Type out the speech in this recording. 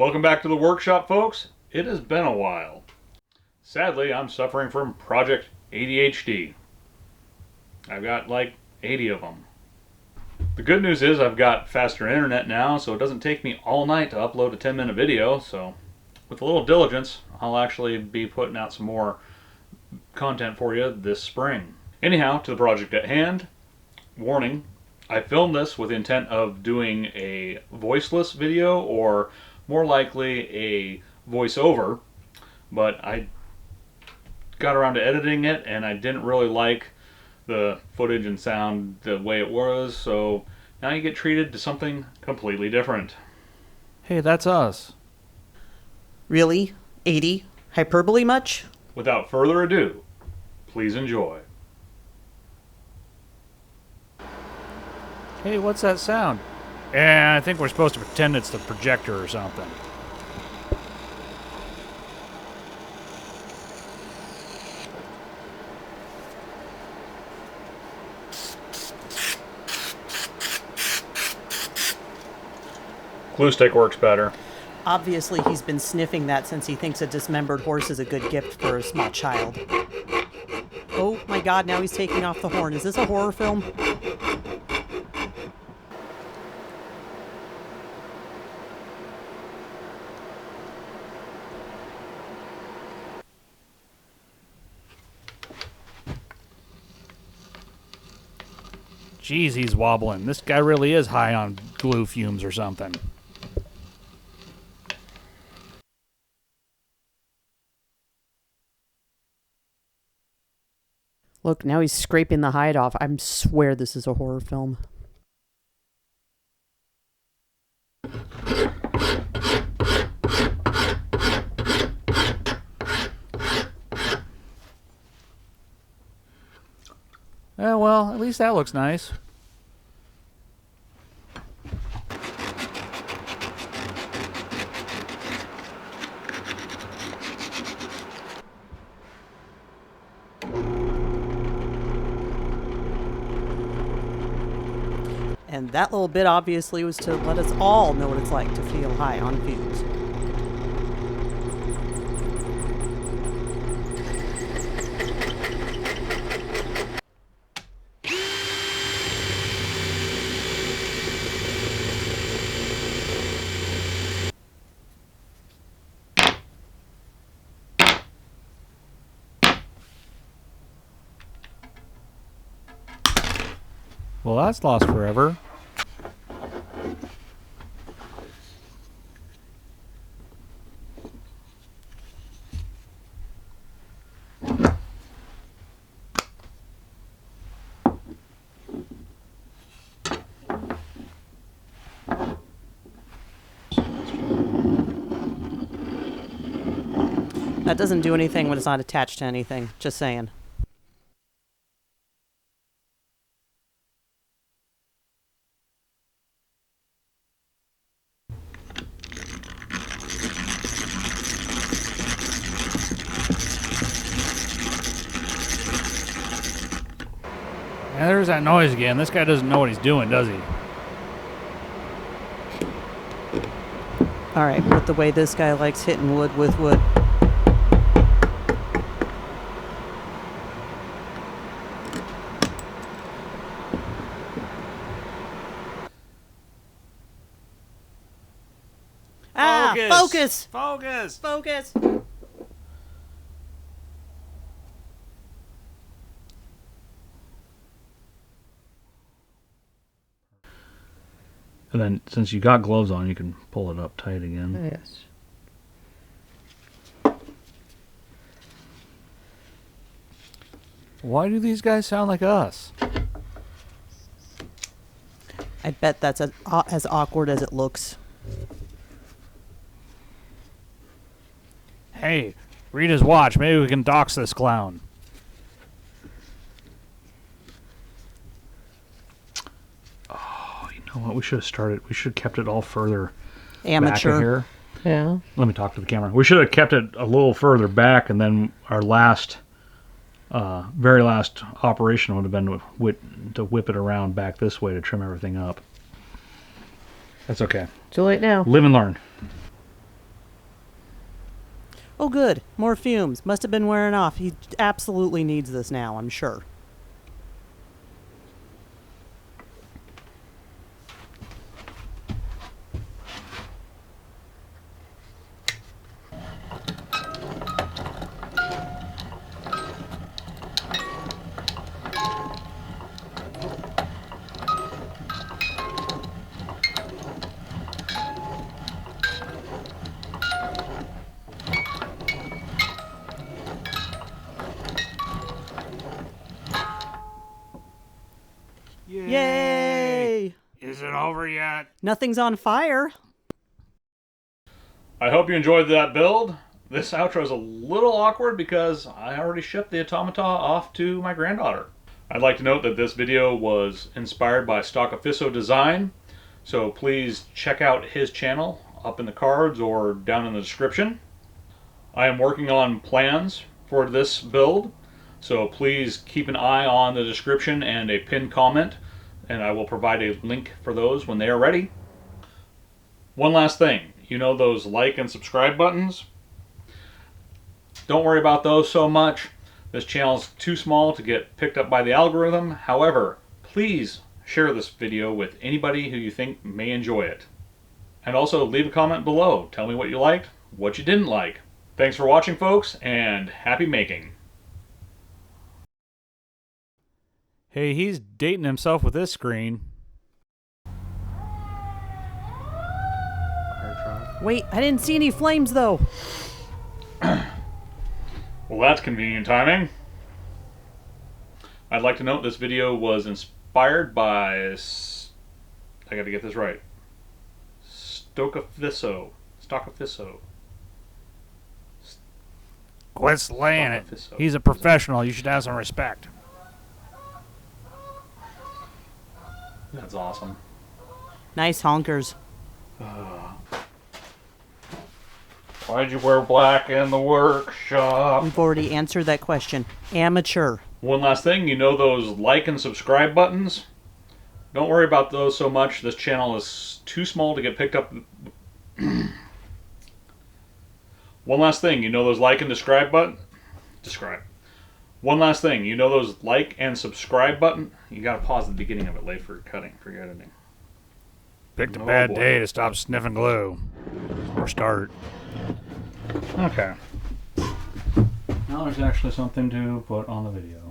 Welcome back to the workshop, folks. It has been a while. Sadly, I'm suffering from Project ADHD. I've got like 80 of them. The good news is I've got faster internet now, so it doesn't take me all night to upload a 10-minute video, so with a little diligence, I'll actually be putting out some more content for you this spring. Anyhow, to the project at hand. Warning, I filmed this with the intent of doing a voiceless video, or more likely a voiceover, but I got around to editing it and I didn't really like the footage and sound the way it was, so now you get treated to something completely different. Hey, that's us. Really? 80? Hyperbole much? Without further ado, please enjoy. Hey, what's that sound? I think we're supposed to pretend it's the projector or something. Glue stick works better. Obviously, he's been sniffing that since he thinks a dismembered horse is a good gift for a small child. Oh my god, now he's taking off the horn. Is this a horror film? Jeez, he's wobbling. This guy really is high on glue fumes or something. Look, now he's scraping the hide off. I swear this is a horror film. Well, at least that looks nice. And that little bit obviously was to let us all know what it's like to feel high on fumes. Well, that's lost forever. That doesn't do anything when it's not attached to anything. Just saying. Yeah, there's that noise again. This guy doesn't know what he's doing, does he? Alright, but the way this guy likes hitting wood with wood. Ah! Focus! Focus! Focus! And then, since you got gloves on, you can pull it up tight again. Yes. Why do these guys sound like us? I bet that's as awkward as it looks. Hey, read his watch. Maybe we can dox this clown. You know what? We should have kept it all further Amateur. back in here. Yeah. Let me talk to the camera. We should have kept it a little further back, and then our very last operation would have been to whip it around back this way to trim everything up. That's okay. Too late now. Live and learn. Oh good, more fumes. Must have been wearing off. He absolutely needs this now, I'm sure. Yay! Is it over yet? Nothing's on fire. I hope you enjoyed that build. This outro is a little awkward because I already shipped the automata off to my granddaughter. I'd like to note that this video was inspired by Stoccafisso Design, so please check out his channel up in the cards or down in the description. I am working on plans for this build, so please keep an eye on the description and a pinned comment, and I will provide a link for those when they are ready. One last thing, you know those like and subscribe buttons? Don't worry about those so much. This channel is too small to get picked up by the algorithm. However, please share this video with anybody who you think may enjoy it. And also leave a comment below. Tell me what you liked, what you didn't like. Thanks for watching, folks, and happy making. Hey, he's dating himself with this screen. Wait, I didn't see any flames though. Well, that's convenient timing. I'd like to note this video was inspired by, I gotta get this right, Stoccafisso. Quit slaying it. He's a professional. You should have some respect. That's awesome. Nice honkers. Why'd you wear black in the workshop? We've already answered that question. Amateur. One last thing, you know those like and subscribe buttons? Don't worry about those so much. This channel is too small to get picked up. One last thing, you know those like and subscribe button? One last thing, you know those like and subscribe button? You gotta pause the beginning of it late for cutting, for editing. Picked a bad day to stop sniffing glue. Or start. Okay. Now there's actually something to put on the video.